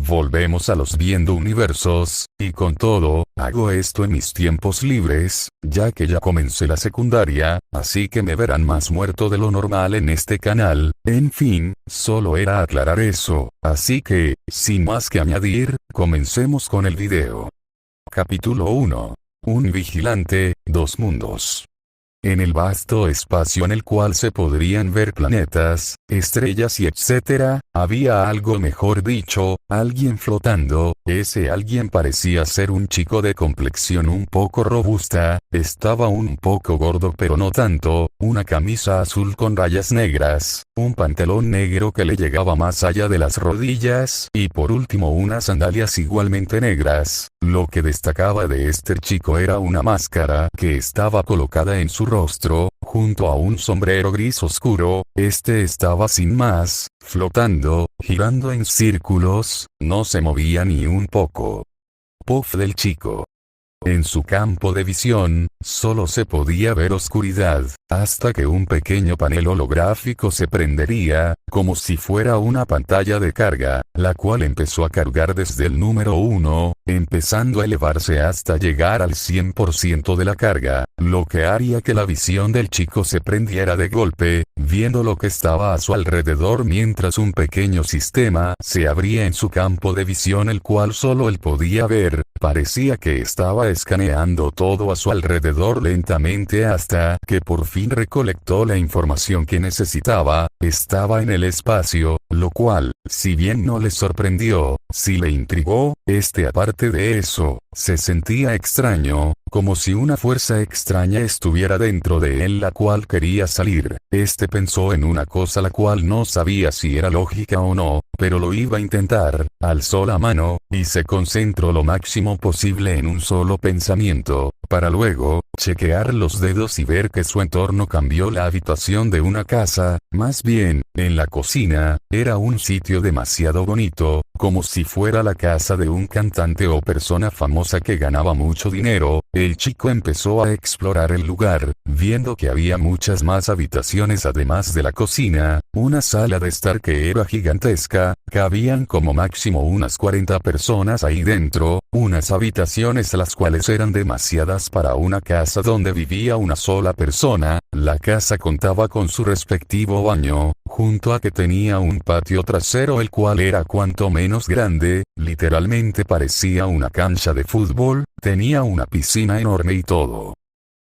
volvemos a los viendo universos, y con todo, hago esto en mis tiempos libres, ya que ya comencé la secundaria, así que me verán más muerto de lo normal en este canal, en fin, solo era aclarar eso, así que, sin más que añadir, comencemos con el video. Capítulo 1. Un vigilante, dos mundos. En el vasto espacio en el cual se podrían ver planetas, estrellas y etcétera, había algo, mejor dicho, alguien flotando. Ese alguien parecía ser un chico de complexión un poco robusta, estaba un poco gordo pero no tanto, una camisa azul con rayas negras, un pantalón negro que le llegaba más allá de las rodillas, y por último unas sandalias igualmente negras. Lo que destacaba de este chico era una máscara que estaba colocada en su rostro, junto a un sombrero gris oscuro. Este estaba sin más, flotando, girando en círculos, no se movía ni un poco. Puff del chico. En su campo de visión, solo se podía ver oscuridad, hasta que un pequeño panel holográfico se prendería, como si fuera una pantalla de carga, la cual empezó a cargar desde el número 1, empezando a elevarse hasta llegar al 100% de la carga, lo que haría que la visión del chico se prendiera de golpe, viendo lo que estaba a su alrededor mientras un pequeño sistema se abría en su campo de visión, el cual solo él podía ver. Parecía que estaba escaneando todo a su alrededor lentamente hasta que por fin recolectó la información que necesitaba. Estaba en el espacio, lo cual, si bien no le sorprendió, sí le intrigó. Aparte de eso, se sentía extraño, como si una fuerza extraña estuviera dentro de él la cual quería salir. Pensó en una cosa la cual no sabía si era lógica o no, pero lo iba a intentar. Alzó la mano, y se concentró lo máximo posible en un solo pensamiento, para luego, chequear los dedos y ver que su entorno cambió. La habitación de una casa, más bien, en la cocina, era un sitio demasiado bonito, como si fuera la casa de un cantante o persona famosa que ganaba mucho dinero. El chico empezó a explorar el lugar, viendo que había muchas más habitaciones además de la cocina, una sala de estar que era gigantesca, cabían como máximo unas 40 personas ahí dentro, unas habitaciones las cuales eran demasiadas para una casa donde vivía una sola persona. La casa contaba con su respectivo baño, junto a que tenía un patio trasero el cual era cuanto menos grande, literalmente parecía una cancha de fútbol, tenía una piscina enorme y todo.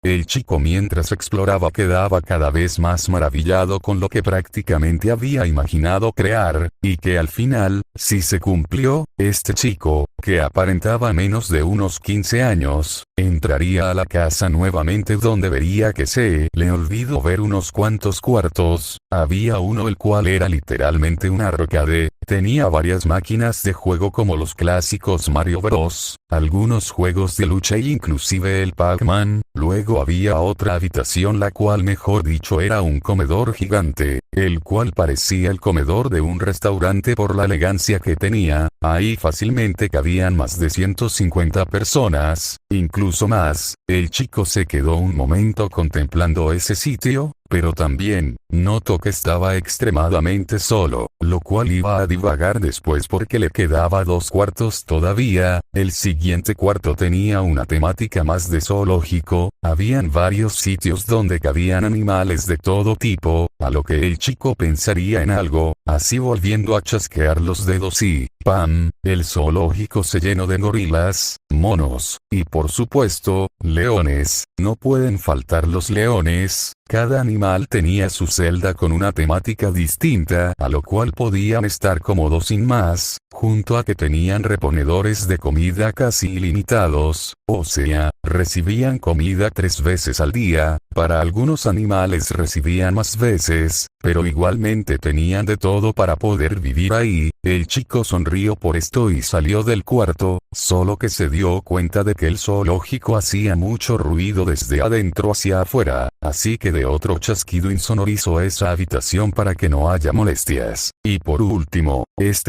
El chico mientras exploraba quedaba cada vez más maravillado con lo que prácticamente había imaginado crear, y que al final, sí se cumplió. Este chico, que aparentaba menos de unos 15 años, entraría a la casa nuevamente donde vería que se le olvidó ver unos cuantos cuartos. Había uno el cual era literalmente un arcade, tenía varias máquinas de juego como los clásicos Mario Bros, algunos juegos de lucha e inclusive el Pac-Man. Luego había otra habitación la cual mejor dicho era un comedor gigante, el cual parecía el comedor de un restaurante por la elegancia que tenía. Ahí fácilmente cabían más de 150 personas, incluso más. El chico se quedó un momento contemplando ese sitio, pero también, notó que estaba extremadamente solo, lo cual iba a divagar después porque le quedaba 2 cuartos todavía. El siguiente cuarto tenía una temática más de zoológico, habían varios sitios donde cabían animales de todo tipo, a lo que el chico pensaría en algo, así volviendo a chasquear los dedos y, ¡pam!, el zoológico se llenó de gorilas, monos, y por supuesto, leones. No pueden faltar los leones. Cada animal tenía su celda con una temática distinta, a lo cual podían estar cómodos sin más, junto a que tenían reponedores de comida casi ilimitados, o sea, recibían comida 3 veces al día. Para algunos animales recibían más veces, pero igualmente tenían de todo para poder vivir ahí. El chico sonrió por esto y salió del cuarto, solo que se dio cuenta de que el zoológico hacía mucho ruido desde adentro hacia afuera, así que de otro chasquido insonorizó esa habitación para que no haya molestias. Y por último,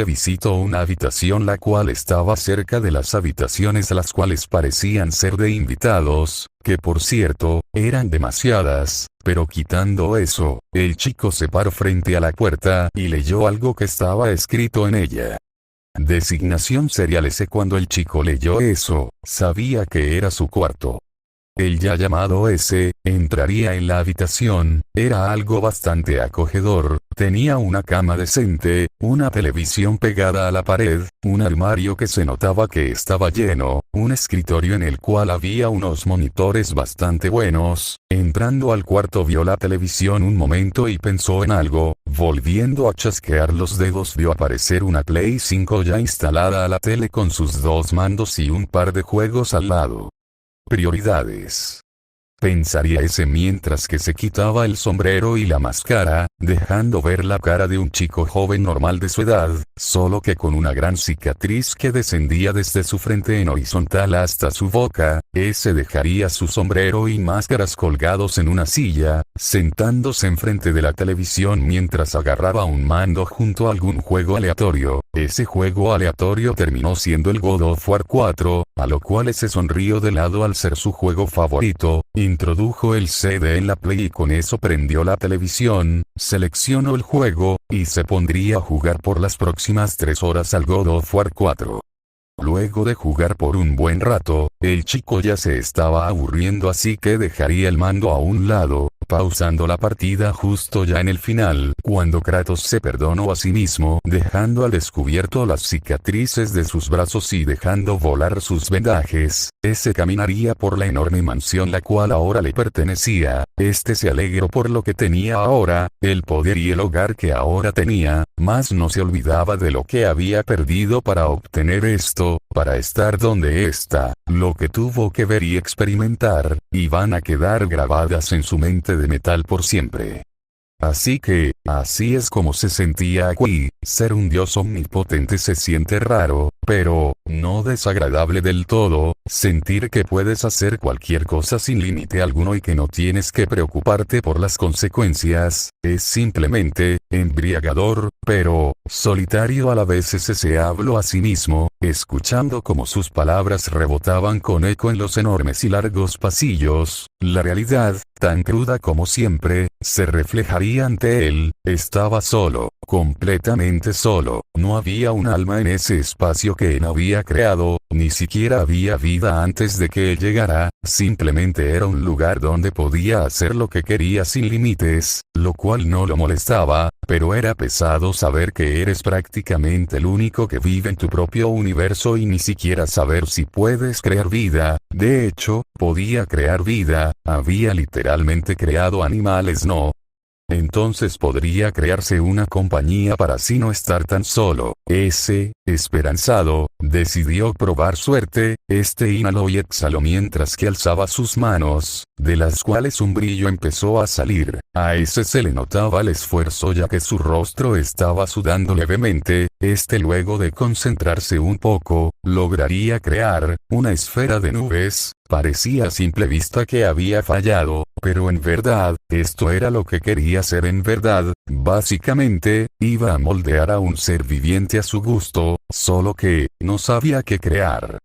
visitó una habitación la cual estaba cerca de las habitaciones las cuales parecían ser de invitados, que por cierto, eran demasiadas. Pero quitando eso, el chico se paró frente a la puerta y leyó algo que estaba escrito en ella. Designación serial S. Cuando el chico leyó eso, sabía que era su cuarto. El ya llamado S, entraría en la habitación, era algo bastante acogedor, tenía una cama decente, una televisión pegada a la pared, un armario que se notaba que estaba lleno, un escritorio en el cual había unos monitores bastante buenos. Entrando al cuarto vio la televisión un momento y pensó en algo, volviendo a chasquear los dedos vio aparecer una Play 5 ya instalada a la tele con sus dos mandos y un par de juegos al lado. Prioridades. Pensaría ese mientras que se quitaba el sombrero y la máscara, dejando ver la cara de un chico joven normal de su edad, solo que con una gran cicatriz que descendía desde su frente en horizontal hasta su boca. Ese dejaría su sombrero y máscaras colgados en una silla, sentándose enfrente de la televisión mientras agarraba un mando junto a algún juego aleatorio. Ese juego aleatorio terminó siendo el God of War 4, a lo cual ese sonrió de lado al ser su juego favorito. Introdujo el CD en la Play y con eso prendió la televisión, seleccionó el juego, y se pondría a jugar por las próximas 3 horas al God of War 4. Luego de jugar por un buen rato, el chico ya se estaba aburriendo así que dejaría el mando a un lado, pausando la partida justo ya en el final, cuando Kratos se perdonó a sí mismo, dejando al descubierto las cicatrices de sus brazos y dejando volar sus vendajes. Ese caminaría por la enorme mansión la cual ahora le pertenecía. Este se alegró por lo que tenía ahora, el poder y el hogar que ahora tenía, mas no se olvidaba de lo que había perdido para obtener esto, para estar donde está. Lo que tuvo que ver y experimentar, y van a quedar grabadas en su mente de metal por siempre. Así que, así es como se sentía aquí. Ser un dios omnipotente se siente raro, pero, no desagradable del todo. Sentir que puedes hacer cualquier cosa sin límite alguno y que no tienes que preocuparte por las consecuencias, es simplemente, embriagador, pero, solitario a la vez. Ese se habló a sí mismo, escuchando cómo sus palabras rebotaban con eco en los enormes y largos pasillos. La realidad, tan cruda como siempre, se reflejaría ante él. Estaba solo, completamente solo. No había un alma en ese espacio que él había creado, ni siquiera había vida antes de que él llegara. Simplemente era un lugar donde podía hacer lo que quería sin límites, lo cual no lo molestaba, pero era pesado saber que eres prácticamente el único que vive en tu propio universo y ni siquiera saber si puedes crear vida. De hecho, podía crear vida, había literalmente creado animales, ¿no? Entonces podría crearse una compañía para así no estar tan solo. Ese, esperanzado, decidió probar suerte. Inhaló y exhaló mientras que alzaba sus manos, de las cuales un brillo empezó a salir. A ese se le notaba el esfuerzo ya que su rostro estaba sudando levemente. Luego de concentrarse un poco, lograría crear una esfera de nubes. Parecía a simple vista que había fallado, pero en verdad, esto era lo que quería hacer en verdad. Básicamente, iba a moldear a un ser viviente a su gusto, solo que, no sabía qué crear.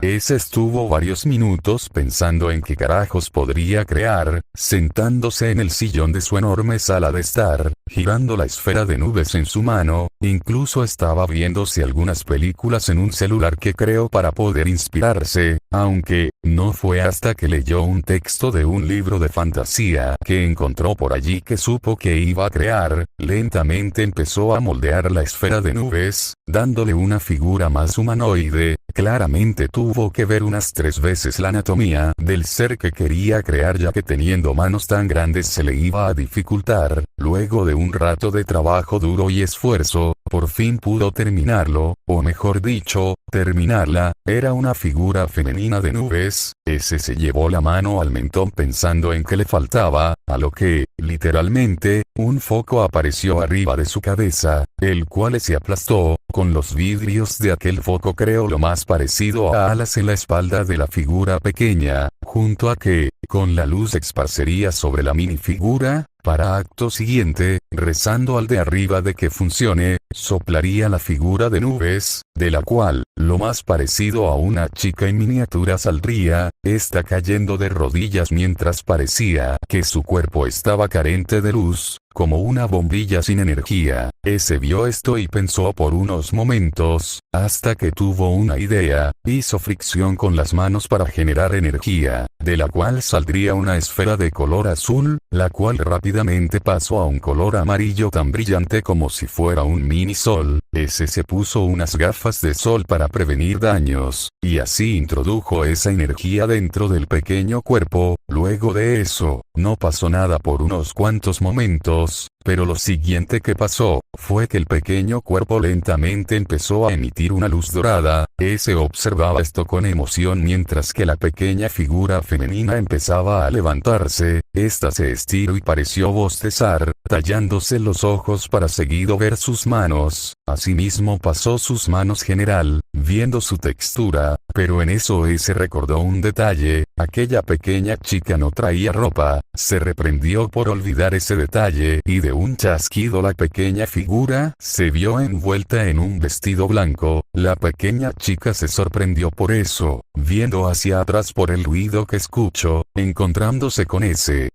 Ese estuvo varios minutos pensando en qué carajos podría crear, sentándose en el sillón de su enorme sala de estar, girando la esfera de nubes en su mano. Incluso estaba viéndose algunas películas en un celular que creó para poder inspirarse, aunque, no fue hasta que leyó un texto de un libro de fantasía que encontró por allí que supo que iba a crear. Lentamente empezó a moldear la esfera de nubes, dándole una figura más humanoide. Claramente tuvo que ver unas 3 veces la anatomía del ser que quería crear ya que teniendo manos tan grandes se le iba a dificultar. Luego de un rato de trabajo duro y esfuerzo, por fin pudo terminarlo, o mejor dicho, terminarla. Era una figura femenina de nubes. Ese se llevó la mano al mentón pensando en que le faltaba, a lo que, literalmente, un foco apareció arriba de su cabeza, el cual se aplastó. Con los vidrios de aquel foco creó lo más parecido a alas en la espalda de la figura pequeña, junto a que, con la luz esparcería sobre la minifigura. Para acto siguiente, rezando al de arriba de que funcione, soplaría la figura de nubes, de la cual, lo más parecido a una chica en miniatura saldría. Está cayendo de rodillas mientras parecía que su cuerpo estaba carente de luz, como una bombilla sin energía. Ese vio esto y pensó por unos momentos, hasta que tuvo una idea, hizo fricción con las manos para generar energía, de la cual saldría una esfera de color azul, la cual rápidamente pasó a un color amarillo tan brillante como si fuera un mini sol. Ese se puso unas gafas de sol para prevenir daños, y así introdujo esa energía dentro del pequeño cuerpo. Luego de eso, no pasó nada por unos cuantos momentos, pero lo siguiente que pasó, fue que el pequeño cuerpo lentamente empezó a emitir una luz dorada. Ese observaba esto con emoción mientras que la pequeña figura femenina empezaba a levantarse. Esta se estiró y pareció bostezar, tallándose los ojos para seguido ver sus manos. Asimismo pasó sus manos general, viendo su textura, pero en eso ese recordó un detalle: aquella pequeña chica no traía ropa. Se reprendió por olvidar ese detalle y de un chasquido la pequeña figura se vio envuelta en un vestido blanco. La pequeña chica se sorprendió por eso, viendo hacia atrás por el ruido que escuchó, encontrándose con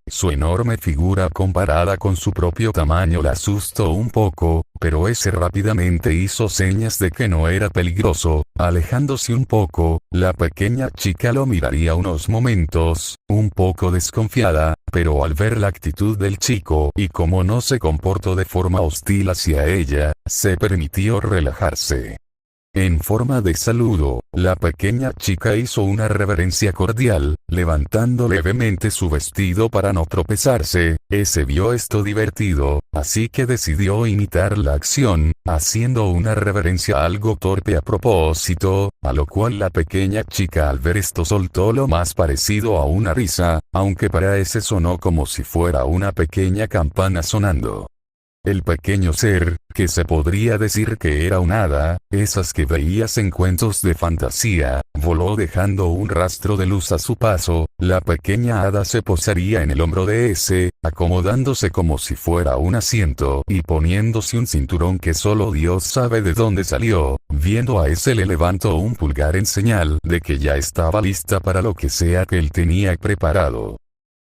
su enorme figura comparada con su propio tamaño la asustó un poco, pero ese rápidamente hizo señas de que no era peligroso. Alejándose un poco, la pequeña chica lo miraría unos momentos, un poco desconfiada, pero al ver la actitud del chico y cómo no se comportó de forma hostil hacia ella, se permitió relajarse. En forma de saludo, la pequeña chica hizo una reverencia cordial, levantando levemente su vestido para no tropezarse. Ese vio esto divertido, así que decidió imitar la acción, haciendo una reverencia algo torpe a propósito, a lo cual la pequeña chica al ver esto soltó lo más parecido a una risa, aunque para ese sonó como si fuera una pequeña campana sonando. El pequeño ser, que se podría decir que era un hada, esas que veías en cuentos de fantasía, voló dejando un rastro de luz a su paso. La pequeña hada se posaría en el hombro de ese, acomodándose como si fuera un asiento y poniéndose un cinturón que solo Dios sabe de dónde salió. Viendo a ese le levantó un pulgar en señal de que ya estaba lista para lo que sea que él tenía preparado.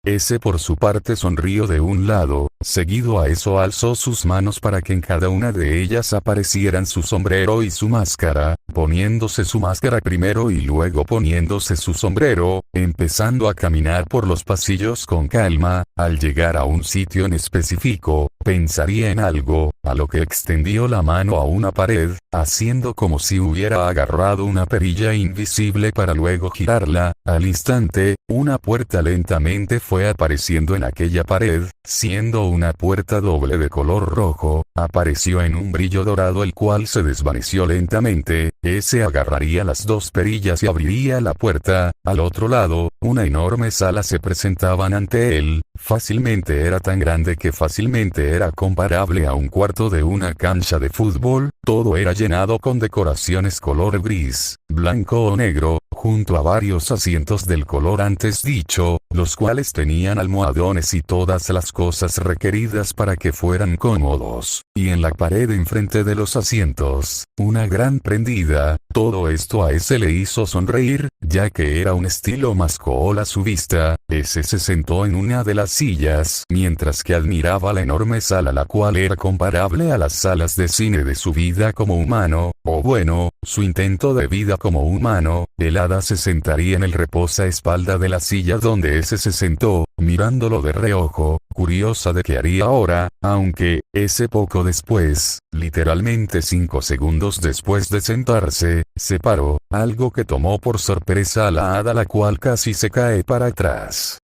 Ese por su parte sonrió de un lado, seguido a eso alzó sus manos para que en cada una de ellas aparecieran su sombrero y su máscara, poniéndose su máscara primero y luego poniéndose su sombrero, empezando a caminar por los pasillos con calma. Al llegar a un sitio en específico, pensaría en algo, a lo que extendió la mano a una pared, haciendo como si hubiera agarrado una perilla invisible para luego girarla. Al instante, una puerta lentamente fue apareciendo en aquella pared, siendo una puerta doble de color rojo. Apareció en un brillo dorado el cual se desvaneció lentamente. Ese agarraría las dos perillas y abriría la puerta. Al otro lado, una enorme sala se presentaban ante él. Fácilmente era tan grande que fácilmente era comparable a un cuarto de una cancha de fútbol. Todo era llenado con decoraciones color gris, blanco o negro, junto a varios asientos del color antes dicho, los cuales tenían almohadones y todas las cosas requeridas para que fueran cómodos. Y en la pared enfrente de los asientos, una gran prendida. Todo esto a ese le hizo sonreír, ya que era un estilo más cool a su vista. Ese se sentó en una de las sillas, mientras que admiraba la enorme sala, la cual era comparable a las salas de cine de su vida como humano, o bueno, su intento de vida como humano. El hada se sentaría en el reposaespalda de la silla donde ese se sentó, mirándolo de reojo, curiosa de qué haría ahora, aunque, ese poco después, literalmente 5 segundos después de sentarse, se paró, algo que tomó por sorpresa a la hada, la cual casi se cae para atrás.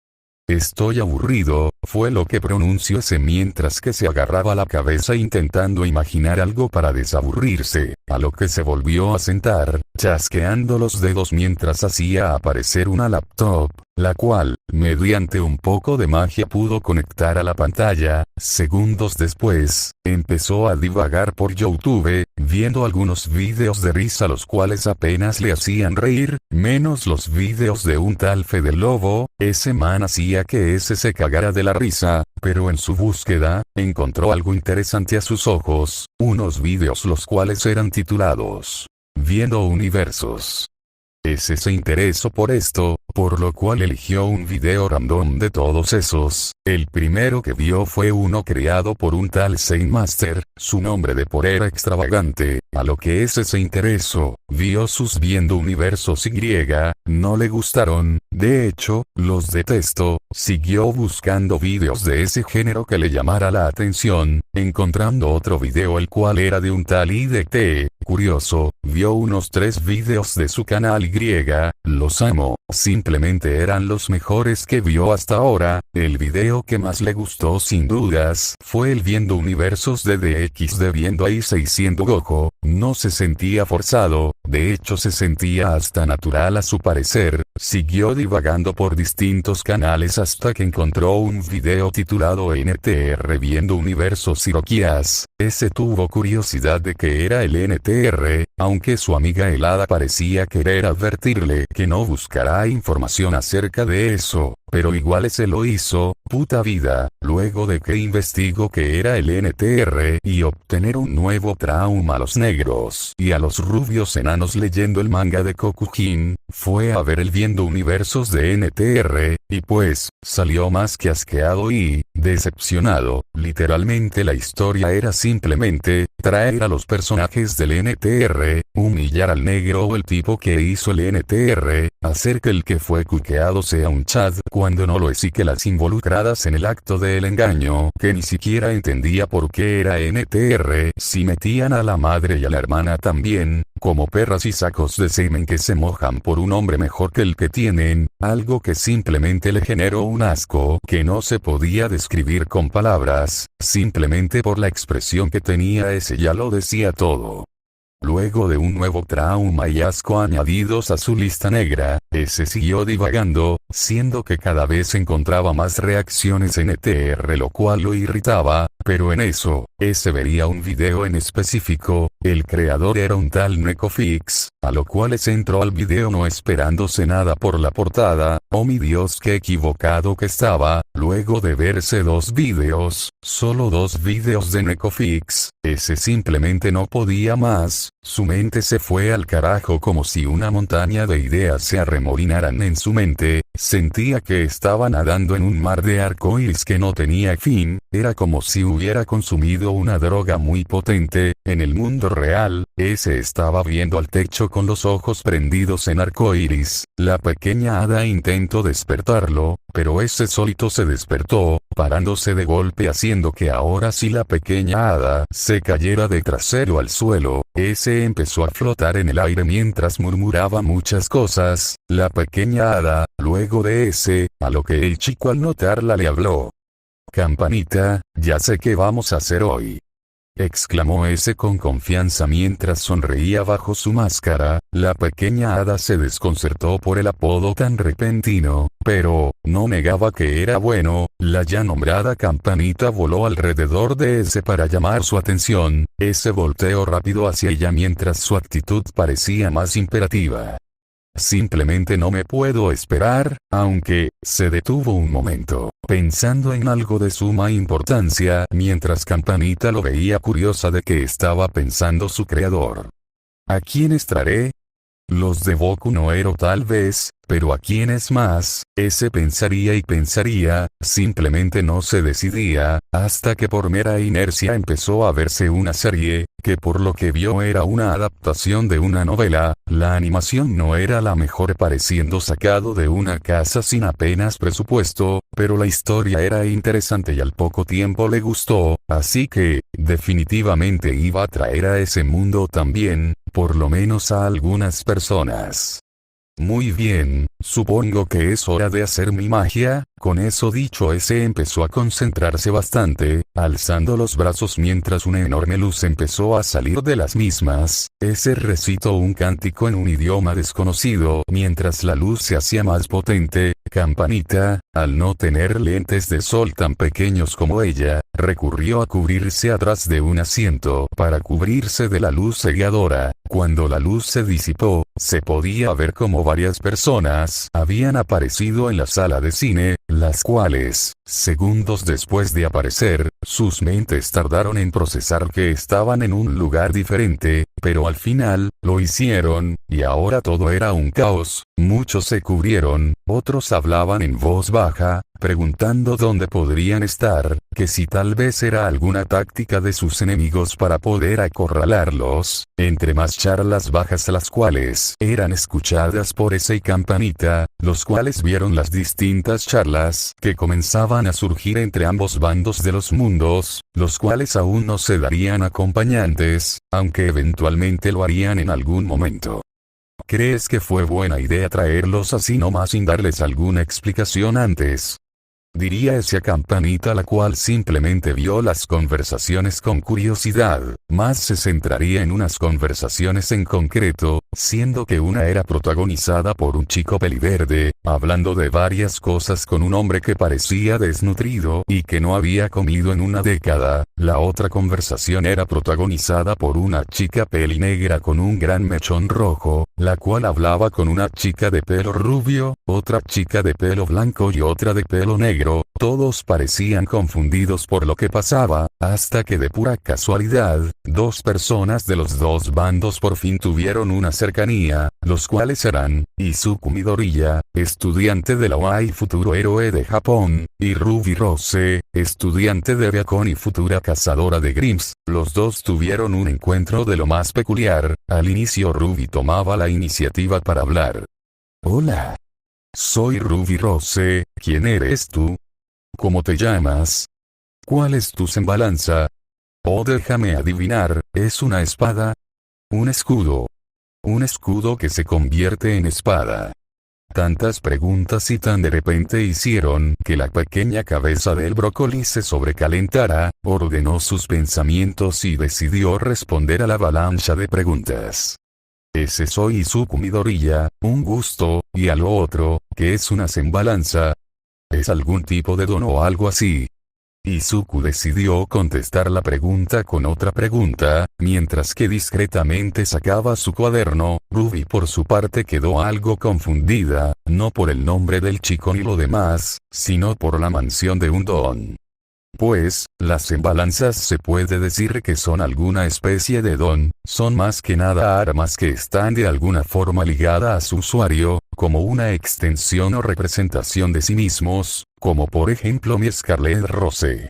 Estoy aburrido, fue lo que pronunció ese mientras que se agarraba la cabeza intentando imaginar algo para desaburrirse, a lo que se volvió a sentar, chasqueando los dedos mientras hacía aparecer una laptop, la cual, mediante un poco de magia pudo conectar a la pantalla. Segundos después, empezó a divagar por YouTube, viendo algunos vídeos de risa los cuales apenas le hacían reír, menos los vídeos de un tal Fede Lobo. Ese man hacía que ese se cagara de la risa, pero en su búsqueda, encontró algo interesante a sus ojos, unos vídeos los cuales eran titulados Viendo Universos. Ese se interesó por esto, por lo cual eligió un video random de todos esos. El primero que vio fue uno creado por un tal Zen Master, su nombre de por era extravagante, a lo que ese se interesó, vio sus viendo universos y, no le gustaron, de hecho, los detestó, siguió buscando videos de ese género que le llamara la atención, encontrando otro video el cual era de un tal IDT, curioso, vio unos 3 videos de su canal y, los amo, simplemente eran los mejores que vio hasta ahora. El video que más le gustó sin dudas fue el viendo universos de DXD viendo a Issei siendo Gojo, no se sentía forzado, de hecho se sentía hasta natural a su parecer. Siguió divagando por distintos canales hasta que encontró un video titulado NTR viendo universos Hirokias. Ese tuvo curiosidad de que era el NTR, aunque su amiga helada parecía querer advertirle que no buscará información acerca de eso, pero igual ese lo hizo, puta vida, luego de que investigó que era el NTR y obtener un nuevo trauma a los negros y a los rubios enanos leyendo el manga de Kokujin, fue a ver el viendo universos de NTR, y pues, salió más que asqueado y decepcionado. Literalmente la historia era simplemente traer a los personajes del NTR, humillar al negro o el tipo que hizo el NTR, hacer que el que fue cuqueado sea un Chad cuando no lo es y que las involucradas en el acto del engaño, que ni siquiera entendía por qué era NTR, si metían a la madre y a la hermana también, como perras y sacos de semen que se mojan por un hombre mejor que el que tienen, algo que simplemente le generó un asco que no se podía describir con palabras, simplemente por la expresión que tenía ese ya lo decía todo. Luego de un nuevo trauma y asco añadidos a su lista negra, ese siguió divagando, siendo que cada vez encontraba más reacciones en ETR lo cual lo irritaba, pero en eso, ese vería un video en específico, el creador era un tal Necofix, a lo cual ese entró al video no esperándose nada por la portada, oh mi Dios qué equivocado que estaba, luego de verse 2 videos, solo 2 videos de Necofix, ese simplemente no podía más, su mente se fue al carajo como si una montaña de ideas se arremolinaran en su mente, sentía que estaba nadando en un mar de arcoíris que no tenía fin, era como si hubiera consumido una droga muy potente. En el mundo real, ese estaba viendo al techo con los ojos prendidos en arcoíris, la pequeña hada intentó despertarlo, pero ese solito se despertó, parándose de golpe haciendo que ahora sí la pequeña hada se cayera de trasero al suelo, ese empezó a flotar en el aire mientras murmuraba muchas cosas, la pequeña hada, luego de ese, a lo que el chico al notarla le habló. Campanita, ya sé qué vamos a hacer hoy. Exclamó ese con confianza mientras sonreía bajo su máscara, la pequeña hada se desconcertó por el apodo tan repentino, pero, no negaba que era bueno, la ya nombrada campanita voló alrededor de ese para llamar su atención, ese volteó rápido hacia ella mientras su actitud parecía más imperativa. Simplemente no me puedo esperar, aunque, se detuvo un momento, pensando en algo de suma importancia, mientras Campanita lo veía curiosa de qué estaba pensando su creador. ¿A quiénes traeré? Los de Boku no Hero tal vez, pero ¿a quiénes más? Ese pensaría y pensaría, simplemente no se decidía, hasta que por mera inercia empezó a verse una serie, que por lo que vio era una adaptación de una novela, la animación no era la mejor pareciendo sacado de una casa sin apenas presupuesto, pero la historia era interesante y al poco tiempo le gustó, así que, definitivamente iba a traer a ese mundo también, por lo menos a algunas personas. Muy bien, supongo que es hora de hacer mi magia. Con eso dicho ese empezó a concentrarse bastante, alzando los brazos mientras una enorme luz empezó a salir de las mismas, ese recitó un cántico en un idioma desconocido mientras la luz se hacía más potente. Campanita, Al no tener lentes de sol tan pequeños como ella, recurrió a cubrirse atrás de un asiento para cubrirse de la luz cegadora. Cuando la luz se disipó, se podía ver como varias personas habían aparecido en la sala de cine, las cuales, segundos después de aparecer, sus mentes tardaron en procesar que estaban en un lugar diferente, pero al final, lo hicieron, y ahora todo era un caos. Muchos se cubrieron, otros hablaban en voz baja, preguntando dónde podrían estar, que si tal vez era alguna táctica de sus enemigos para poder acorralarlos, entre más charlas bajas las cuales eran escuchadas por ese y Campanita, los cuales vieron las distintas charlas que comenzaban a surgir entre ambos bandos de los mundos, los cuales aún no se darían acompañantes, aunque eventualmente lo harían en algún momento. ¿Crees que fue buena idea traerlos así nomás sin darles alguna explicación antes? Diría esa Campanita, la cual simplemente vio las conversaciones con curiosidad, más se centraría en unas conversaciones en concreto, siendo que una era protagonizada por un chico peliverde, hablando de varias cosas con un hombre que parecía desnutrido y que no había comido en una década. La otra conversación era protagonizada por una chica pelinegra con un gran mechón rojo, la cual hablaba con una chica de pelo rubio, otra chica de pelo blanco y otra de pelo negro. Todos parecían confundidos por lo que pasaba, hasta que de pura casualidad, dos personas de los dos bandos por fin tuvieron una cercanía, los cuales eran Izuku Midoriya, estudiante de la UA y futuro héroe de Japón, y Ruby Rose, estudiante de Beacon y futura cazadora de Grims. Los dos tuvieron un encuentro de lo más peculiar. Al inicio Ruby tomaba la iniciativa para hablar. Hola. Soy Ruby Rose, ¿quién eres tú? ¿Cómo te llamas? ¿Cuál es tu semblanza? Oh, déjame adivinar, ¿es una espada? Un escudo. Un escudo que se convierte en espada. Tantas preguntas y tan de repente hicieron que la pequeña cabeza del brócoli se sobrecalentara, ordenó sus pensamientos y decidió responder a la avalancha de preguntas. Ese soy Izuku Midoriya, un gusto, y a lo otro, ¿qué es una semblanza? ¿Es algún tipo de don o algo así? Izuku decidió contestar la pregunta con otra pregunta, mientras que discretamente sacaba su cuaderno. Ruby por su parte quedó algo confundida, no por el nombre del chico ni lo demás, sino por la mansión de un don. Pues, las semblanzas se puede decir que son alguna especie de don, son más que nada armas que están de alguna forma ligada a su usuario, como una extensión o representación de sí mismos, como por ejemplo mi Scarlet Rose.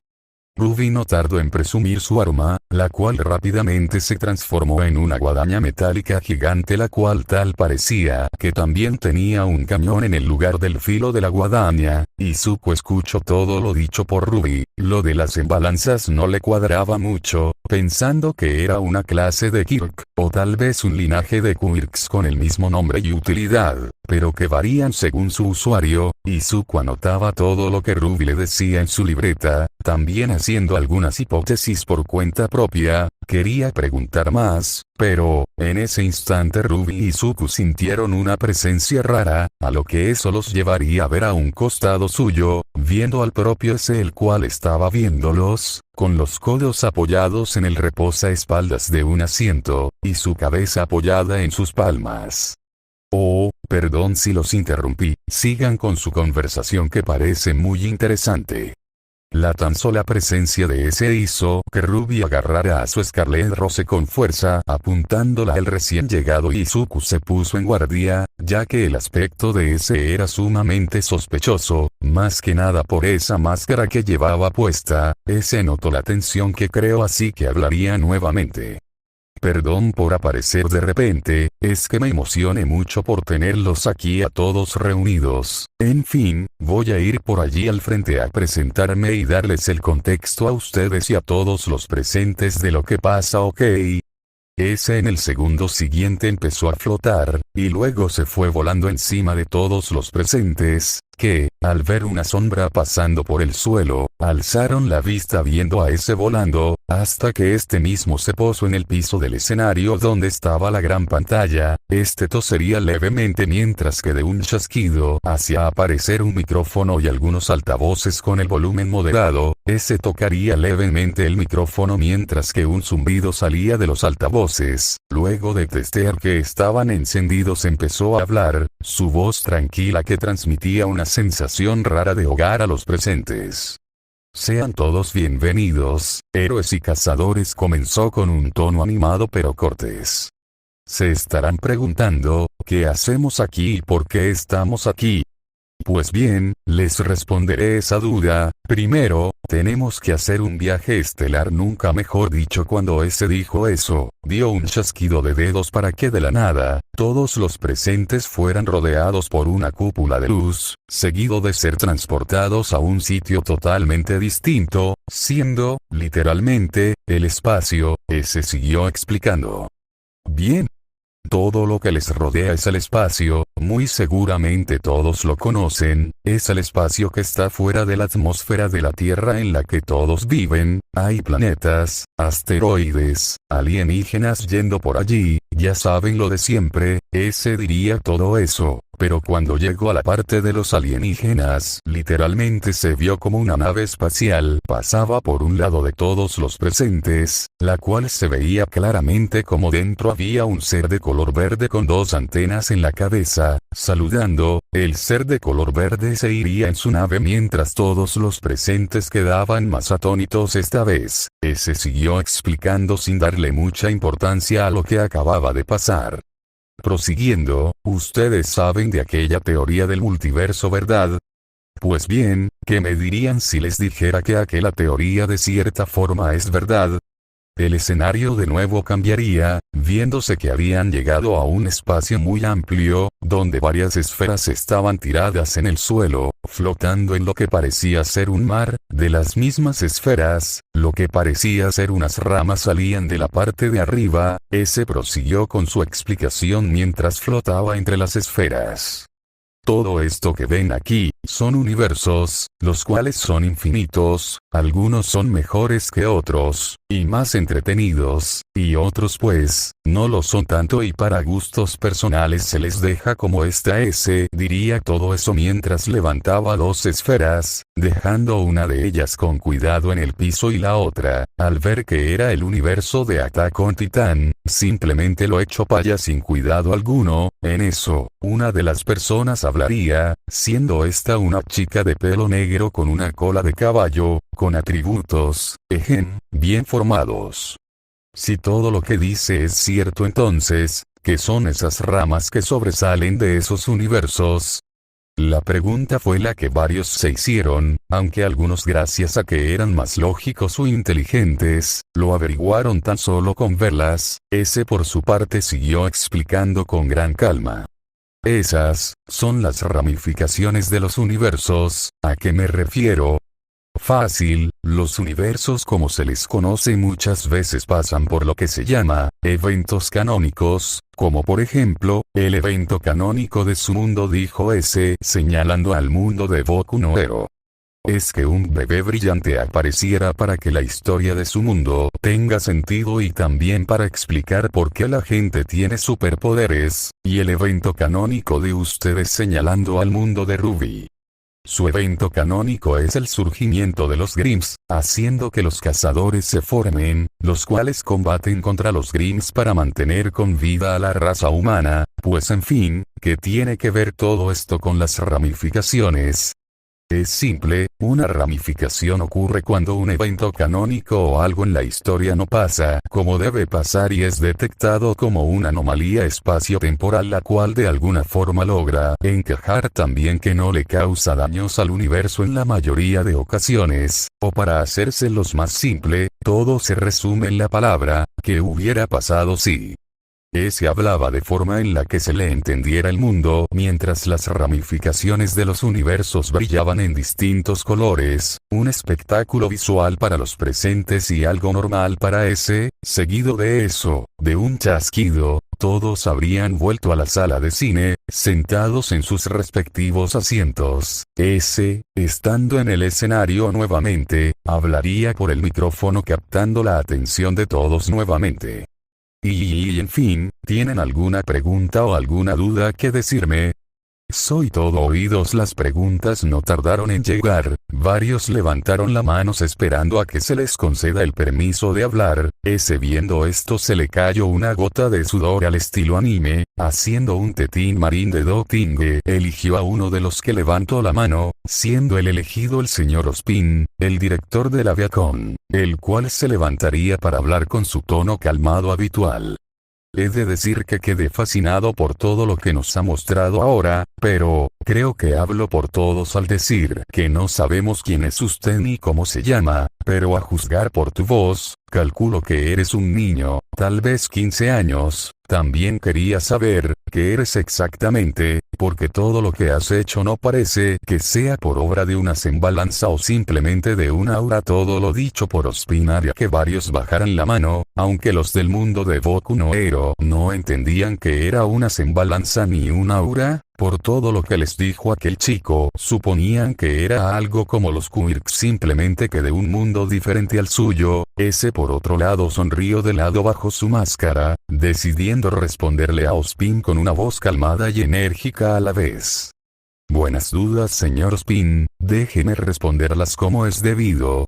Ruby no tardó en presumir su arma, la cual rápidamente se transformó en una guadaña metálica gigante, la cual tal parecía que también tenía un cañón en el lugar del filo de la guadaña. Izuku escuchó todo lo dicho por Ruby. Lo de las semblanzas no le cuadraba mucho, pensando que era una clase de Quirk, o tal vez un linaje de Quirks con el mismo nombre y utilidad, pero que varían según su usuario. Izuku anotaba todo lo que Ruby le decía en su libreta, también haciendo algunas hipótesis por cuenta propia. Quería preguntar más, pero, en ese instante Ruby y Izuku sintieron una presencia rara, a lo que eso los llevaría a ver a un costado suyo, viendo al propio ese el cual estaba viéndolos, con los codos apoyados en el reposaespaldas de un asiento, y su cabeza apoyada en sus palmas. Oh, perdón si los interrumpí, sigan con su conversación que parece muy interesante. La tan sola presencia de ese hizo que Ruby agarrara a su Scarlet Rose con fuerza, apuntándola al recién llegado. Izuku se puso en guardia, ya que el aspecto de ese era sumamente sospechoso, más que nada por esa máscara que llevaba puesta. Ese notó la tensión que creó, así que hablaría nuevamente. Perdón por aparecer de repente, es que me emocioné mucho por tenerlos aquí a todos reunidos. En fin, voy a ir por allí al frente a presentarme y darles el contexto a ustedes y a todos los presentes de lo que pasa, ¿ok? Ese en el segundo siguiente empezó a flotar, y luego se fue volando encima de todos los presentes, que, al ver una sombra pasando por el suelo, alzaron la vista viendo a ese volando, hasta que este mismo se posó en el piso del escenario donde estaba la gran pantalla. Este tosería levemente mientras que de un chasquido hacía aparecer un micrófono y algunos altavoces con el volumen moderado. Ese tocaría levemente el micrófono mientras que un zumbido salía de los altavoces. Luego de testear que estaban encendidos empezó a hablar, su voz tranquila que transmitía una sensación rara de hogar a los presentes. Sean todos bienvenidos, héroes y cazadores, comenzó con un tono animado pero cortés. Se estarán preguntando, ¿qué hacemos aquí y por qué estamos aquí? Pues bien, les responderé esa duda. Primero, tenemos que hacer un viaje estelar, nunca mejor dicho. Cuando ese dijo eso, dio un chasquido de dedos para que de la nada, todos los presentes fueran rodeados por una cúpula de luz, seguido de ser transportados a un sitio totalmente distinto, siendo, literalmente, el espacio. Ese siguió explicando. Bien. Todo lo que les rodea es el espacio, muy seguramente todos lo conocen, es el espacio que está fuera de la atmósfera de la Tierra en la que todos viven. Hay planetas, asteroides, alienígenas yendo por allí, ya saben lo de siempre. Ese diría todo eso. Pero cuando llegó a la parte de los alienígenas, literalmente se vio como una nave espacial pasaba por un lado de todos los presentes, la cual se veía claramente como dentro había un ser de color verde con dos antenas en la cabeza, saludando. El ser de color verde se iría en su nave mientras todos los presentes quedaban más atónitos esta vez. Ese siguió explicando sin darle mucha importancia a lo que acababa de pasar. Prosiguiendo, ustedes saben de aquella teoría del multiverso, ¿verdad? Pues bien, ¿qué me dirían si les dijera que aquella teoría de cierta forma es verdad? El escenario de nuevo cambiaría, viéndose que habían llegado a un espacio muy amplio, donde varias esferas estaban tiradas en el suelo, flotando en lo que parecía ser un mar. De las mismas esferas, lo que parecía ser unas ramas salían de la parte de arriba. Ese prosiguió con su explicación mientras flotaba entre las esferas. Todo esto que ven aquí, son universos, los cuales son infinitos, algunos son mejores que otros, y más entretenidos, y otros pues, no lo son tanto y para gustos personales se les deja como esta. Ese diría todo eso mientras levantaba dos esferas, dejando una de ellas con cuidado en el piso y la otra, al ver que era el universo de Attack on Titan, simplemente lo echó para allá sin cuidado alguno. En eso, una de las personas hablaría, siendo esta una chica de pelo negro con una cola de caballo, con atributos, bien formados. Si todo lo que dice es cierto, entonces, ¿qué son esas ramas que sobresalen de esos universos? La pregunta fue la que varios se hicieron, aunque algunos, gracias a que eran más lógicos o inteligentes, lo averiguaron tan solo con verlas. Ese por su parte siguió explicando con gran calma. Esas son las ramificaciones de los universos. ¿A qué me refiero? Fácil, los universos como se les conoce muchas veces pasan por lo que se llama eventos canónicos, como por ejemplo, el evento canónico de su mundo, dijo ese, señalando al mundo de Boku no Hero. Es que un bebé brillante apareciera para que la historia de su mundo tenga sentido y también para explicar por qué la gente tiene superpoderes, y el evento canónico de ustedes señalando al mundo de Ruby. Su evento canónico es el surgimiento de los Grimms, haciendo que los cazadores se formen, los cuales combaten contra los Grimms para mantener con vida a la raza humana. Pues en fin, ¿qué tiene que ver todo esto con las ramificaciones? Es simple, una ramificación ocurre cuando un evento canónico o algo en la historia no pasa como debe pasar y es detectado como una anomalía espacio-temporal, la cual de alguna forma logra encajar también que no le causa daños al universo en la mayoría de ocasiones, o para hacérselos más simple, todo se resume en la palabra, ¿qué hubiera pasado si? Ese hablaba de forma en la que se le entendiera el mundo mientras las ramificaciones de los universos brillaban en distintos colores, un espectáculo visual para los presentes y algo normal para ese. Seguido de eso, de un chasquido, todos habrían vuelto a la sala de cine, sentados en sus respectivos asientos. Ese, estando en el escenario nuevamente, hablaría por el micrófono captando la atención de todos nuevamente. Y en fin, ¿tienen alguna pregunta o alguna duda que decirme? Soy todo oídos. Las preguntas no tardaron en llegar, varios levantaron la mano esperando a que se les conceda el permiso de hablar. Ese viendo esto se le cayó una gota de sudor al estilo anime, haciendo un tetín marín de Dotting. Eligió a uno de los que levantó la mano, siendo el elegido el señor Ospin, el director de la Viacom, el cual se levantaría para hablar con su tono calmado habitual. He de decir que quedé fascinado por todo lo que nos ha mostrado ahora, pero, creo que hablo por todos al decir que no sabemos quién es usted ni cómo se llama, pero a juzgar por tu voz, calculo que eres un niño, tal vez 15 años, también quería saber, qué eres exactamente, porque todo lo que has hecho no parece que sea por obra de una semblanza o simplemente de un aura. Todo lo dicho por Ospin haría que varios bajaran la mano, aunque los del mundo de Boku no Hero no entendían que era una semblanza ni un aura. Por todo lo que les dijo aquel chico, suponían que era algo como los quirks, simplemente que de un mundo diferente al suyo. Ese por otro lado sonrió de lado bajo su máscara, decidiendo responderle a Ospin con una voz calmada y enérgica a la vez. Buenas dudas, señor Ospin, déjeme responderlas como es debido.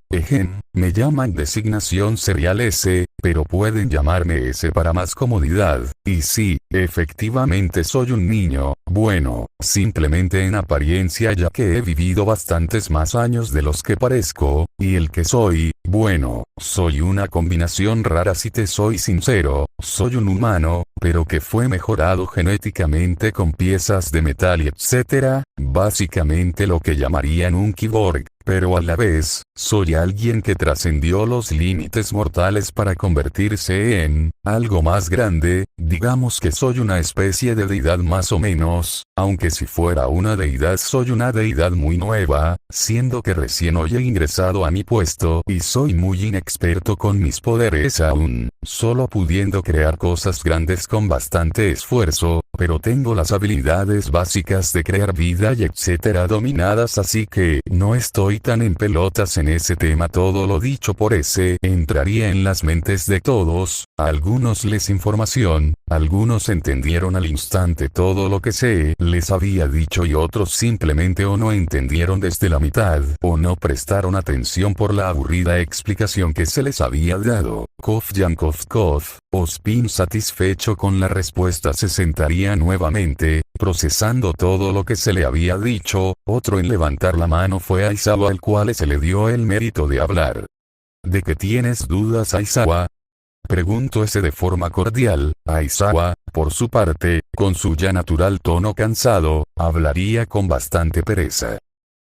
Me llaman designación serial S, pero pueden llamarme S para más comodidad. Y sí, efectivamente soy un niño, bueno, simplemente en apariencia, ya que he vivido bastantes más años de los que parezco, y el que soy, bueno, soy una combinación rara. Si te soy sincero, soy un humano, pero que fue mejorado genéticamente con piezas de metal y etcétera, básicamente lo que llamarían un cyborg. Pero a la vez, soy alguien que trascendió los límites mortales para convertirse en algo más grande. Digamos que soy una especie de deidad más o menos, aunque si fuera una deidad soy una deidad muy nueva, siendo que recién hoy he ingresado a mi puesto y soy muy inexperto con mis poderes aún, solo pudiendo crear cosas grandes con bastante esfuerzo, pero tengo las habilidades básicas de crear vida y etcétera dominadas, así que no estoy tan en pelotas en ese tema. Todo lo dicho por ese entraría en las mentes de todos, a algunos les información, algunos entendieron al instante todo lo que se les había dicho y otros simplemente o no entendieron desde la mitad o no prestaron atención por la aburrida explicación que se les había dado. Kof. Ospin, satisfecho con la respuesta, se sentaría nuevamente, procesando todo lo que se le había dicho. Otro en levantar la mano fue Aizawa, al cual se le dio el mérito de hablar. ¿De qué tienes dudas, Aizawa? Preguntó ese de forma cordial. Aizawa, por su parte, con su ya natural tono cansado, hablaría con bastante pereza.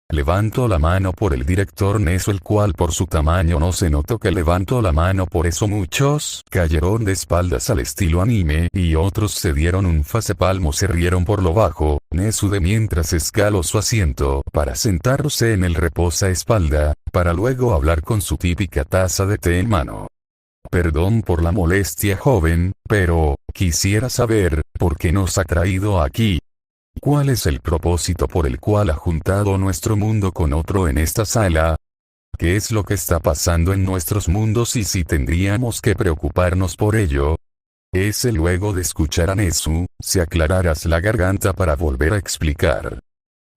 Levanto la mano por el director Nezu, el cual por su tamaño no se notó que levantó la mano, por eso muchos cayeron de espaldas al estilo anime y otros se dieron un facepalmo, se rieron por lo bajo. Nezu de mientras escaló su asiento para sentarse en el reposaespalda, para luego hablar con su típica taza de té en mano. Perdón por la molestia, joven, pero quisiera saber, ¿por qué nos ha traído aquí? ¿Cuál es el propósito por el cual ha juntado nuestro mundo con otro en esta sala? ¿Qué es lo que está pasando en nuestros mundos y si tendríamos que preocuparnos por ello? Ese, luego de escuchar a Nezu, se aclararás la garganta para volver a explicar.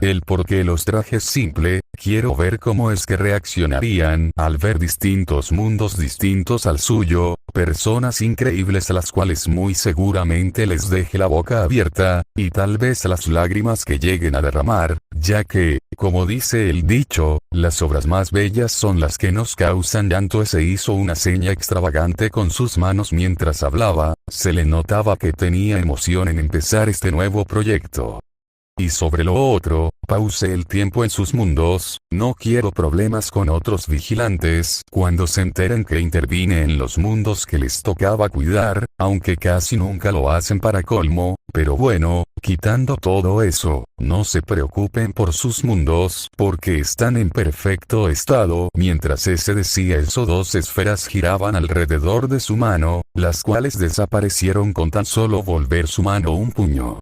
El por qué los trajes simple. Quiero ver cómo es que reaccionarían al ver distintos mundos distintos al suyo, personas increíbles a las cuales muy seguramente les deje la boca abierta, y tal vez las lágrimas que lleguen a derramar, ya que, como dice el dicho, las obras más bellas son las que nos causan llanto. Se hizo una seña extravagante con sus manos mientras hablaba, se le notaba que tenía emoción en empezar este nuevo proyecto. y sobre lo otro, pause el tiempo en sus mundos, no quiero problemas con otros vigilantes cuando se enteren que intervine en los mundos que les tocaba cuidar, aunque casi nunca lo hacen para colmo, pero bueno, quitando todo eso, no se preocupen por sus mundos porque están en perfecto estado. Mientras ese decía eso, dos esferas giraban alrededor de su mano, las cuales desaparecieron con tan solo volver su mano un puño.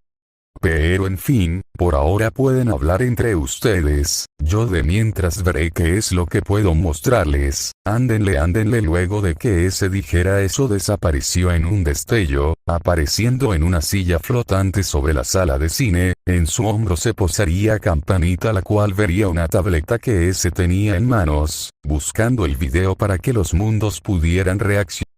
Pero en fin, por ahora pueden hablar entre ustedes, yo de mientras veré qué es lo que puedo mostrarles. Ándenle. Luego de que ese dijera eso, desapareció en un destello, apareciendo en una silla flotante sobre la sala de cine. En su hombro se posaría Campanita, la cual vería una tableta que ese tenía en manos, buscando el video para que los mundos pudieran reaccionar.